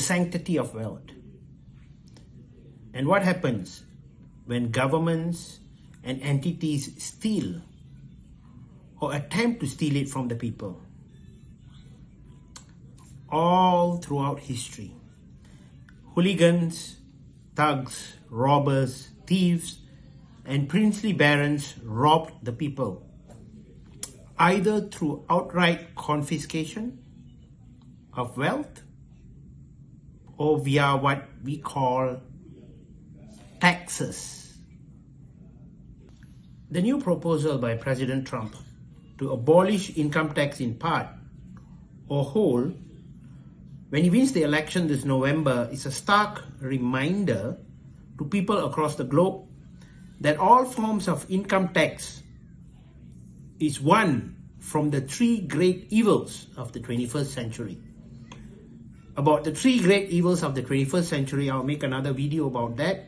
sanctity of wealth. And what happens when governments and entities steal or attempt to steal it from the people? All throughout history, hooligans, thugs, robbers, thieves, and princely barons robbed the people, either through outright confiscation of wealth or via what we call taxes. The new proposal by President Trump to abolish income tax in part or whole when he wins the election this November is a stark reminder to people across the globe that all forms of income tax is one from the three great evils of the 21st century. About the three great evils of the 21st century, I'll make another video about that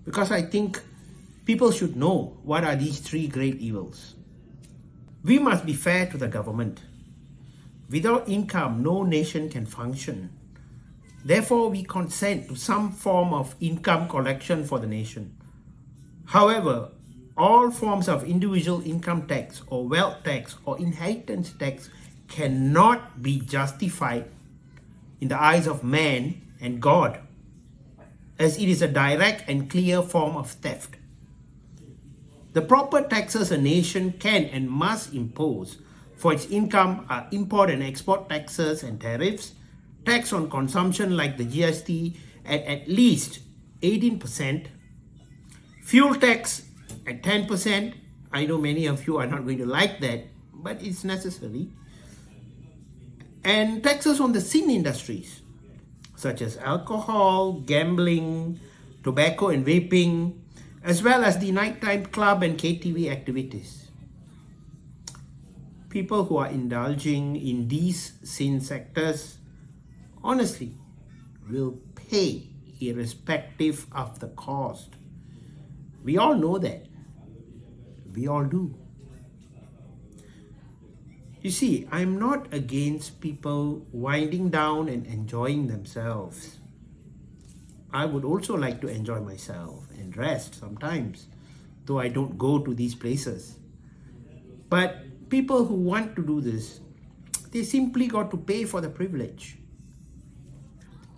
because I think people should know what are these three great evils. We must be fair to the government. Without income, no nation can function. Therefore, we consent to some form of income collection for the nation. However, all forms of individual income tax or wealth tax or inheritance tax cannot be justified in the eyes of man and God, as it is a direct and clear form of theft. The proper taxes a nation can and must impose for its income are import and export taxes and tariffs, tax on consumption like the GST at least 18%, fuel tax at 10%. I know many of you are not going to like that, but it's necessary. And taxes on the sin industries, such as alcohol, gambling, tobacco and vaping, as well as the nighttime club and KTV activities. People who are indulging in these sin sectors, honestly, will pay irrespective of the cost. We all know that. We all do. You see, I'm not against people winding down and enjoying themselves. I would also like to enjoy myself and rest sometimes, though I don't go to these places. But people who want to do this, they simply got to pay for the privilege.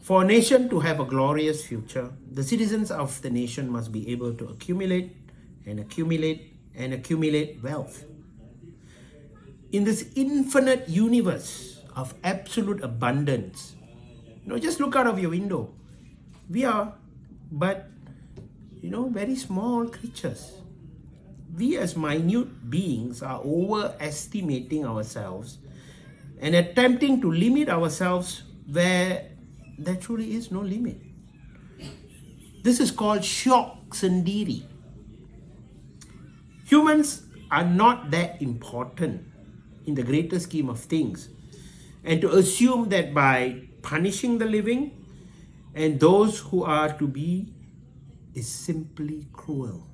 For a nation to have a glorious future, the citizens of the nation must be able to accumulate and accumulate and accumulate wealth. In this infinite universe of absolute abundance, just look out of your window. We are but, very small creatures. We as minute beings are overestimating ourselves and attempting to limit ourselves where there truly is no limit. This is called shock sendiri. Humans are not that important in the greater scheme of things, and to assume that by punishing the living and those who are to be is simply cruel.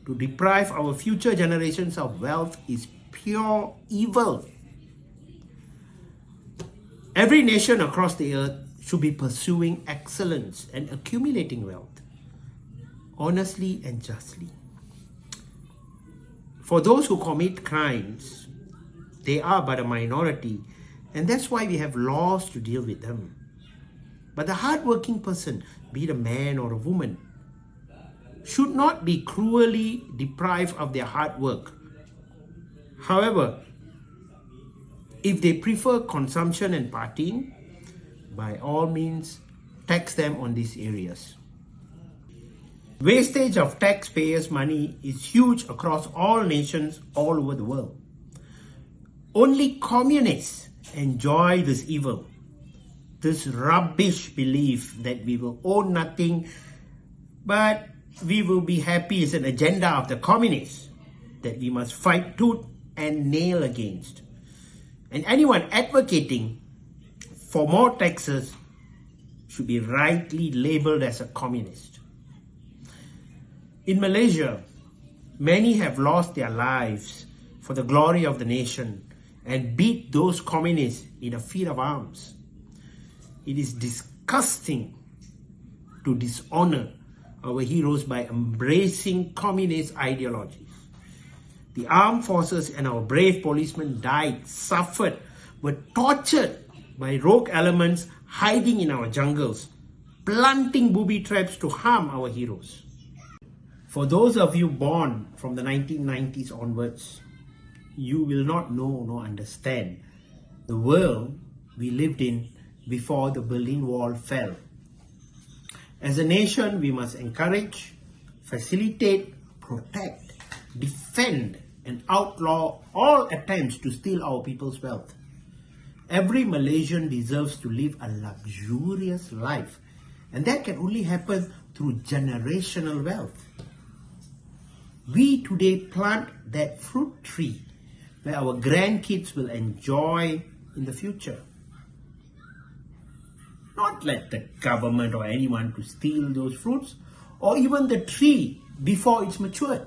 To deprive our future generations of wealth is pure evil. Every nation across the earth should be pursuing excellence and accumulating wealth, honestly and justly. For those who commit crimes, they are but a minority, and that's why we have laws to deal with them. But the hardworking person, be it a man or a woman, should not be cruelly deprived of their hard work. However, if they prefer consumption and partying, by all means, tax them on these areas. Wastage of taxpayers' money is huge across all nations all over the world. Only communists enjoy this evil, this rubbish belief that we will own nothing, but we will be happy is an agenda of the communists that we must fight tooth and nail against. And anyone advocating for more taxes should be rightly labeled as a communist. In Malaysia, many have lost their lives for the glory of the nation and beat those communists in a feat of arms. It is disgusting to dishonor our heroes by embracing communist ideologies. The armed forces and our brave policemen died, suffered, were tortured by rogue elements hiding in our jungles, planting booby traps to harm our heroes. For those of you born from the 1990s onwards, you will not know nor understand the world we lived in before the Berlin Wall fell. As a nation, we must encourage, facilitate, protect, defend, and outlaw all attempts to steal our people's wealth. Every Malaysian deserves to live a luxurious life, and that can only happen through generational wealth. We today plant that fruit tree where our grandkids will enjoy in the future. Not let the government or anyone to steal those fruits or even the tree before it's matured.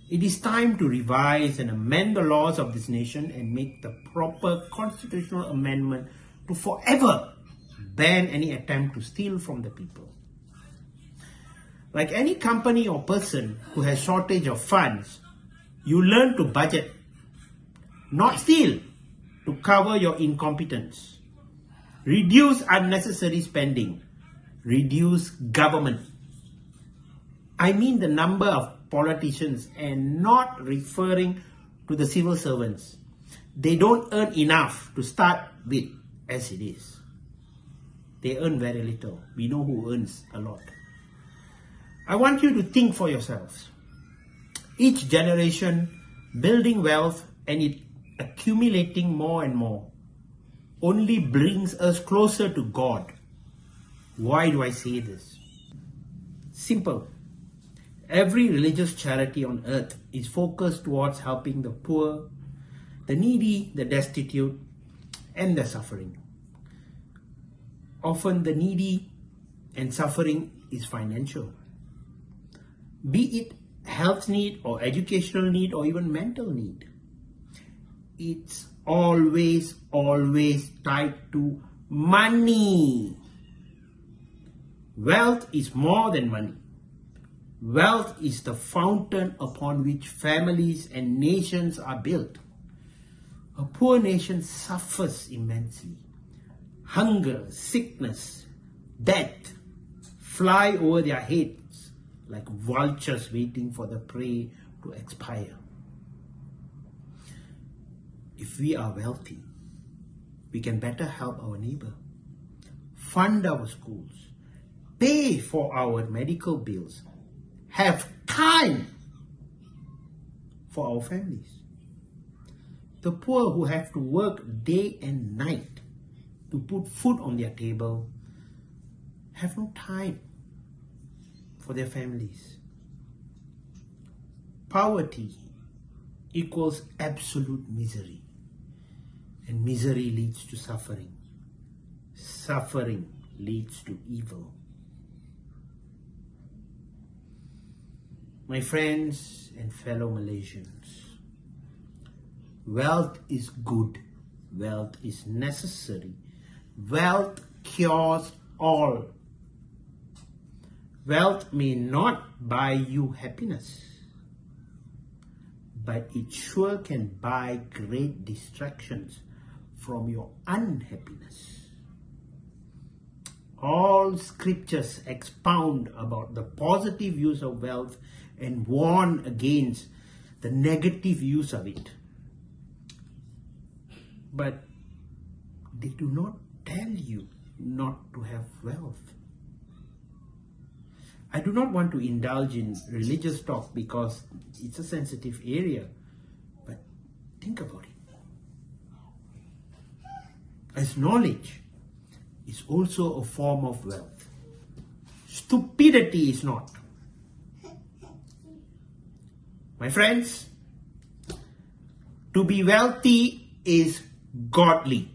It is time to revise and amend the laws of this nation and make the proper constitutional amendment to forever ban any attempt to steal from the people. Like any company or person who has shortage of funds, you learn to budget, not steal, to cover your incompetence. Reduce unnecessary spending. Reduce government. I mean the number of politicians and not referring to the civil servants. They don't earn enough to start with as it is. They earn very little. We know who earns a lot. I want you to think for yourselves. Each generation building wealth and it accumulating more and more only brings us closer to God. Why do I say this? Simple. Every religious charity on earth is focused towards helping the poor, the needy, the destitute, and the suffering. Often the needy and suffering is financial. Be it health need or educational need or even mental need. It's always tied to money. Wealth is more than money. Wealth is the fountain upon which families and nations are built. A poor nation suffers immensely. Hunger, sickness, death fly over their heads like vultures waiting for the prey to expire. If we are wealthy, we can better help our neighbor, fund our schools, pay for our medical bills, have time for our families. The poor who have to work day and night to put food on their table have no time for their families. Poverty equals absolute misery, and misery leads to suffering. Suffering leads to evil. My friends and fellow Malaysians, wealth is good, wealth is necessary, wealth cures all. Wealth may not buy you happiness, but it sure can buy great distractions from your unhappiness. All scriptures expound about the positive use of wealth and warn against the negative use of it. But they do not tell you not to have wealth. I do not want to indulge in religious talk because it's a sensitive area, but think about it. As knowledge is also a form of wealth. Stupidity is not. My friends, to be wealthy is godly.